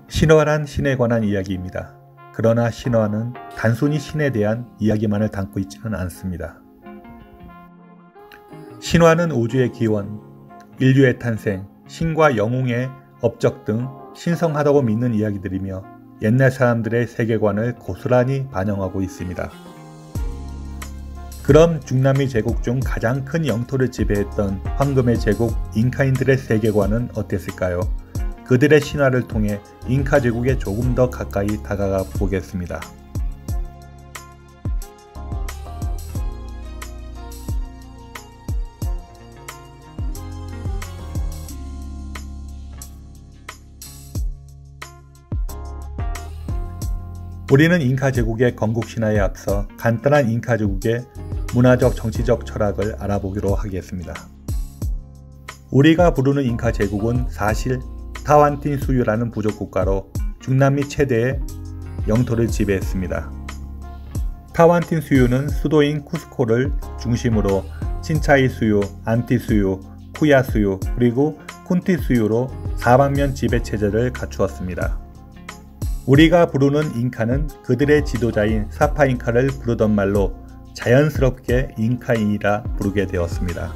신화란 신에 관한 이야기입니다. 그러나 신화는 단순히 신에 대한 이야기만을 담고 있지는 않습니다. 신화는 우주의 기원, 인류의 탄생, 신과 영웅의 업적 등 신성하다고 믿는 이야기들이며 옛날 사람들의 세계관을 고스란히 반영하고 있습니다. 그럼 중남미 제국 중 가장 큰 영토를 지배했던 황금의 제국 잉카인들의 세계관은 어땠을까요? 그들의 신화를 통해 잉카 제국에 조금 더 가까이 다가가 보겠습니다. 우리는 잉카 제국의 건국 신화에 앞서 간단한 잉카 제국의 문화적 정치적 철학을 알아보기로 하겠습니다. 우리가 부르는 잉카 제국은 사실 타완틴수유라는 부족 국가로 중남미 최대의 영토를 지배했습니다. 타완틴수유는 수도인 쿠스코를 중심으로 친차이수유, 안티수유, 쿠야수유, 그리고 쿤티수유로 사방면 지배 체제를 갖추었습니다. 우리가 부르는 잉카는 그들의 지도자인 사파잉카를 부르던 말로 자연스럽게 잉카인이라 부르게 되었습니다.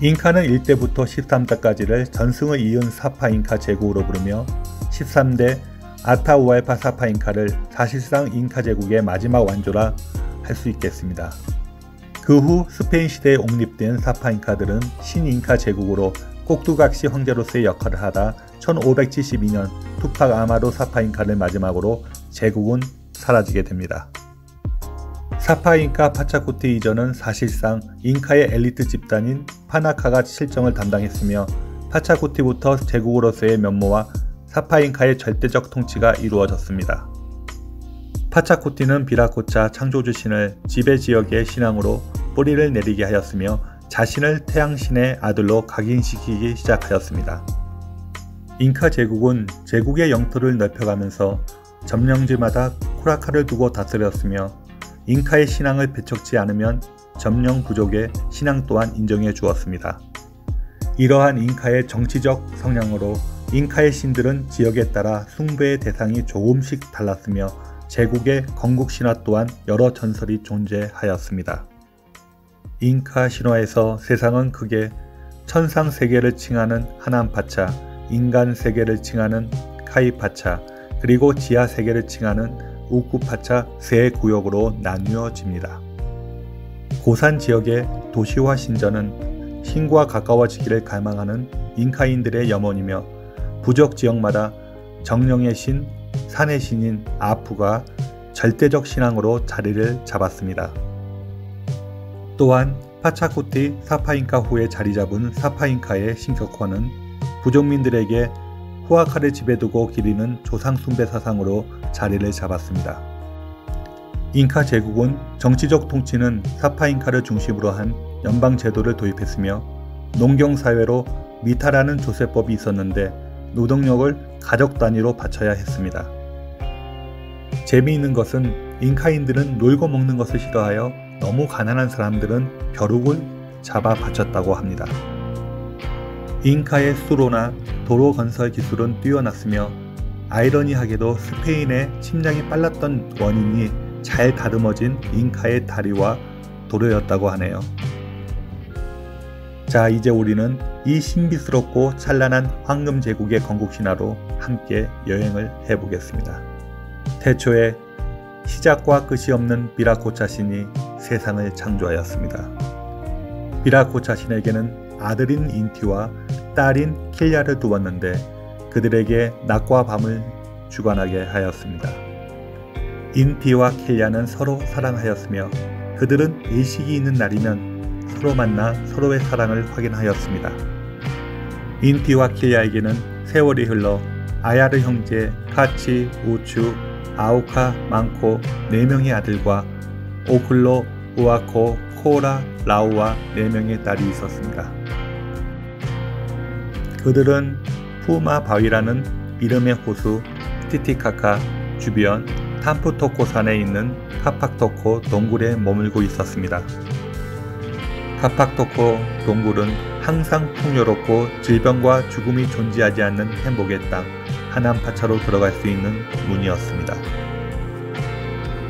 잉카는 1대부터 13대까지를 전승을 이은 사파잉카 제국으로 부르며 13대 아타우알파 사파잉카를 사실상 잉카 제국의 마지막 완조라 할 수 있겠습니다. 그 후 스페인 시대에 옹립된 사파잉카들은 신잉카 제국으로 꼭두각시 황제로서의 역할을 하다 1572년 투팍 아마루 사파잉카를 마지막으로 제국은 사라지게 됩니다. 사파잉카 파차쿠티 이전은 사실상 잉카의 엘리트 집단인 파나카가 실정을 담당했으며 파차쿠티부터 제국으로서의 면모와 사파잉카의 절대적 통치가 이루어졌습니다. 파차쿠티는 비라코차 창조주 신을 지배지역의 신앙으로 뿌리를 내리게 하였으며 자신을 태양신의 아들로 각인시키기 시작하였습니다. 잉카 제국은 제국의 영토를 넓혀가면서 점령지마다 코라카를 두고 다스렸으며 잉카의 신앙을 배척지 않으면 점령 부족의 신앙 또한 인정해 주었습니다. 이러한 잉카의 정치적 성향으로 잉카의 신들은 지역에 따라 숭배의 대상이 조금씩 달랐으며 제국의 건국 신화 또한 여러 전설이 존재하였습니다. 잉카 신화에서 세상은 크게 천상 세계를 칭하는 하남파차, 인간 세계를 칭하는 카이파차, 그리고 지하 세계를 칭하는 우쿠파차 세 구역으로 나뉘어집니다. 고산 지역의 도시화 신전은 신과 가까워지기를 갈망하는 잉카인들의 염원이며 부족 지역마다 정령의 신, 산의 신인 아푸가 절대적 신앙으로 자리를 잡았습니다. 또한 파차쿠티 사파잉카 후에 자리 잡은 사파잉카의 신격화는 부족민들에게 후아카를 지배두고 기리는 조상 숭배 사상으로 자리를 잡았습니다. 잉카 제국은 정치적 통치는 사파잉카를 중심으로 한 연방 제도를 도입했으며 농경사회로 미타라는 조세법이 있었는데 노동력을 가족 단위로 바쳐야 했습니다. 재미있는 것은 잉카인들은 놀고 먹는 것을 싫어하여 너무 가난한 사람들은 벼룩을 잡아 바쳤다고 합니다. 잉카의 수로나 도로 건설 기술은 뛰어났으며 아이러니하게도 스페인의 침략이 빨랐던 원인이 잘 다듬어진 잉카의 다리와 도로였다고 하네요. 자, 이제 우리는 이 신비스럽고 찬란한 황금 제국의 건국 신화로 함께 여행을 해보겠습니다. 태초에 시작과 끝이 없는 비라코차 신이 세상을 창조하였습니다. 비라코차 신에게는 아들인 인티와 딸인 킬야를 두었는데 그들에게 낮과 밤을 주관하게 하였습니다. 인티와 킬야는 서로 사랑하였으며 그들은 일식이 있는 날이면 서로 만나 서로의 사랑을 확인하였습니다. 인티와 킬야에게는 세월이 흘러 아야르 형제 카치, 우추, 아우카, 망코 4명의 아들과 오클로, 우아코, 코라, 라우와 4명의 딸이 있었습니다. 그들은 푸마 바위라는 이름의 호수 티티카카 주변 탐푸토코 산에 있는 카팍토코 동굴에 머물고 있었습니다. 카팍토코 동굴은 항상 풍요롭고 질병과 죽음이 존재하지 않는 행복의 땅, 하남파차로 들어갈 수 있는 문이었습니다.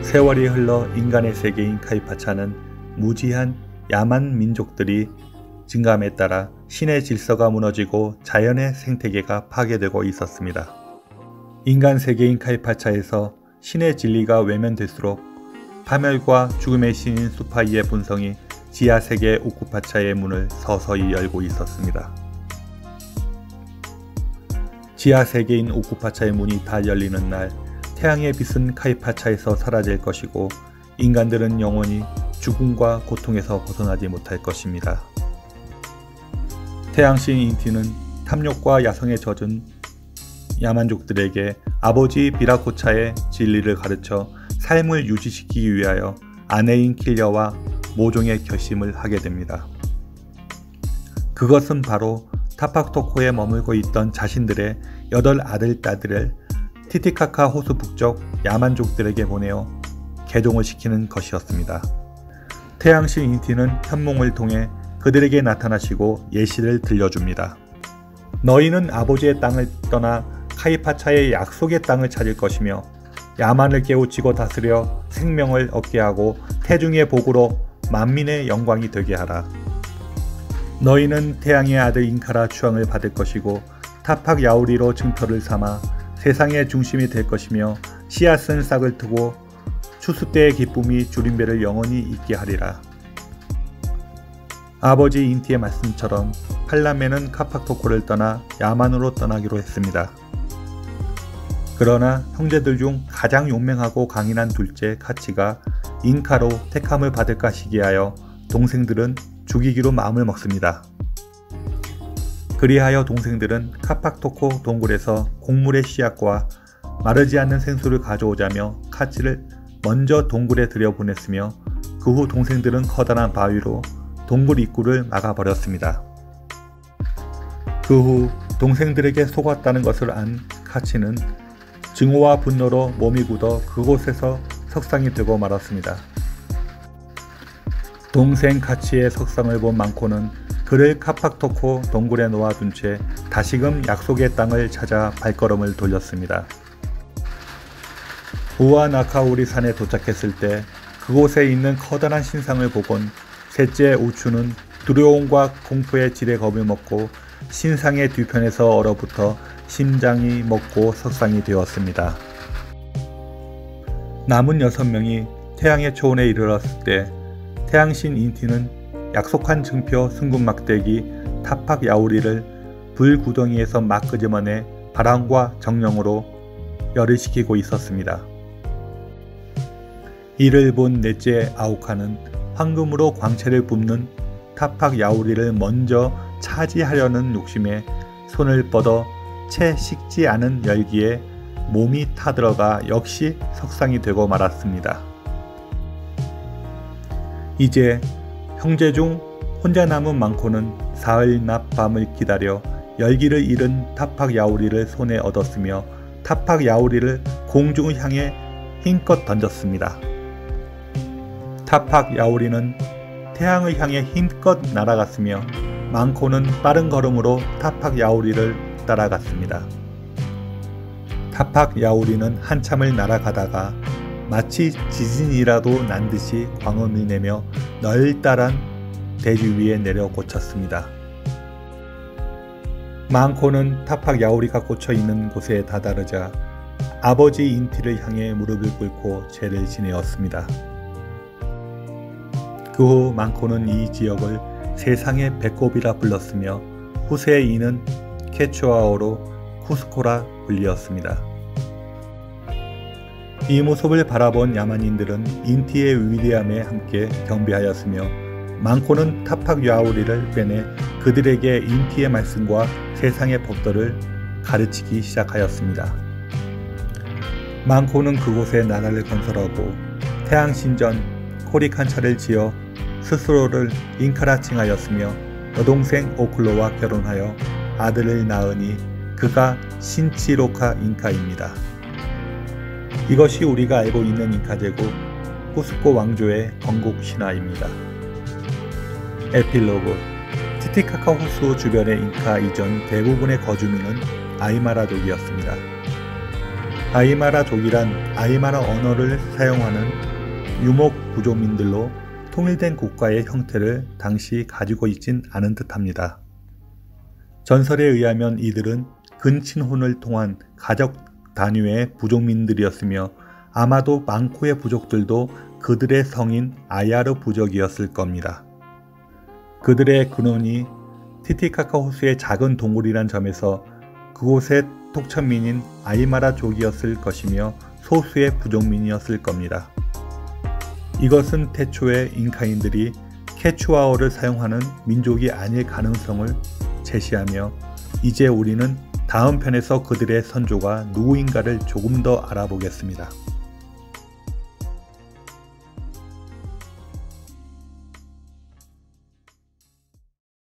세월이 흘러 인간의 세계인 카이파차는 무지한 야만 민족들이 증감에 따라 신의 질서가 무너지고 자연의 생태계가 파괴되고 있었습니다. 인간 세계인 카이파차에서 신의 진리가 외면될수록 파멸과 죽음의 신인 수파이의 본성이 지하세계 우쿠파차의 문을 서서히 열고 있었습니다. 지하세계인 우쿠파차의 문이 다 열리는 날 태양의 빛은 카이파차에서 사라질 것이고 인간들은 영원히 죽음과 고통에서 벗어나지 못할 것입니다. 태양신 인티는 탐욕과 야성에 젖은 야만족들에게 아버지 비라코차의 진리를 가르쳐 삶을 유지시키기 위하여 아내인 킬려와 모종의 결심을 하게 됩니다. 그것은 바로 타팍토코에 머물고 있던 자신들의 8 딸들을 티티카카 호수 북쪽 야만족들에게 보내어 개종을 시키는 것이었습니다. 태양신 인티는 현몽을 통해 그들에게 나타나시고 예시를 들려줍니다. 너희는 아버지의 땅을 떠나 카이파차의 약속의 땅을 찾을 것이며 야만을 깨우치고 다스려 생명을 얻게 하고 태중의 복으로 만민의 영광이 되게 하라. 너희는 태양의 아들 인카라 추앙을 받을 것이고 타팍 야오리로 증표를 삼아 세상의 중심이 될 것이며 씨앗은 싹을 트고 추수 때의 기쁨이 주림배를 영원히 있게 하리라. 아버지 인티의 말씀처럼 팔라메는 카팍토코를 떠나 야만으로 떠나기로 했습니다. 그러나 형제들 중 가장 용맹하고 강인한 둘째 카치가 인카로 택함을 받을까 시기하여 동생들은 죽이기로 마음을 먹습니다. 그리하여 동생들은 카팍토코 동굴에서 곡물의 씨앗과 마르지 않는 생수를 가져오자며 카치를 먼저 동굴에 들여보냈으며 그 후 동생들은 커다란 바위로 동굴 입구를 막아버렸습니다. 그 후 동생들에게 속았다는 것을 안 카치는 증오와 분노로 몸이 굳어 그곳에서 석상이 되고 말았습니다. 동생 카치의 석상을 본 망코는 그를 카팍토코 동굴에 놓아둔 채 다시금 약속의 땅을 찾아 발걸음을 돌렸습니다. 우아나카우리 산에 도착했을 때 그곳에 있는 커다란 신상을 보곤 셋째 우추는 두려움과 공포의 지레 겁을 먹고 신상의 뒤편에서 얼어붙어 심장이 먹고 석상이 되었습니다. 남은 6명이 태양의 초원에 이르렀을 때 태양신 인티는 약속한 증표 승군막대기 타팍 야오리를 불구덩이에서 막 끄집어내 바람과 정령으로 열을 식히고 있었습니다. 이를 본 넷째 아우카는 황금으로 광채를 뿜는 타팍 야오리를 먼저 차지하려는 욕심에 손을 뻗어 채 식지 않은 열기에 몸이 타들어가 역시 석상이 되고 말았습니다. 이제 형제 중 혼자 남은 망코는 사흘 낮 밤을 기다려 열기를 잃은 타팍 야오리를 손에 얻었으며 타팍 야오리를 공중을 향해 힘껏 던졌습니다. 타팍 야오리는 태양을 향해 힘껏 날아갔으며 망코는 빠른 걸음으로 타팍 야오리를 따라갔습니다. 타팍 야오리는 한참을 날아가다가 마치 지진이라도 난 듯이 광음을 내며 널따란 대지 위에 내려 꽂혔습니다. 망코는 타팍 야오리가 꽂혀 있는 곳에 다다르자 아버지 인티를 향해 무릎을 꿇고 죄를 지내었습니다. 그 후 망코는 이 지역을 세상의 배꼽이라 불렀으며 후세에 이는 케추아어로 쿠스코라 불리었습니다. 이 모습을 바라본 야만인들은 인티의 위대함에 함께 경배하였으며 망코는 타팍 야오리를 빼내 그들에게 인티의 말씀과 세상의 법도를 가르치기 시작하였습니다. 망코는 그곳에 나라를 건설하고 태양신전 코리칸차를 지어 스스로를 인카라 칭하였으며 여동생 오클로와 결혼하여 아들을 낳으니 그가 신치로카 인카입니다. 이것이 우리가 알고 있는 인카제국 쿠스코 왕조의 건국 신화입니다. 에필로그 티티카카 호수 주변의 인카 이전 대부분의 거주민은 아이마라족이었습니다. 아이마라족이란 아이마라 언어를 사용하는 유목 부족민들로 통일된 국가의 형태를 당시 가지고 있진 않은 듯합니다. 전설에 의하면 이들은 근친혼을 통한 가족 단위의 부족민들이었으며 아마도 망코의 부족들도 그들의 성인 아야르 부족이었을 겁니다. 그들의 근원이 티티카카 호수의 작은 동굴이란 점에서 그곳의 토천민인 아이마라족이었을 것이며 소수의 부족민이었을 겁니다. 이것은 태초에 잉카인들이 케추아어를 사용하는 민족이 아닐 가능성을 제시하며 이제 우리는 다음 편에서 그들의 선조가 누구인가를 조금 더 알아보겠습니다.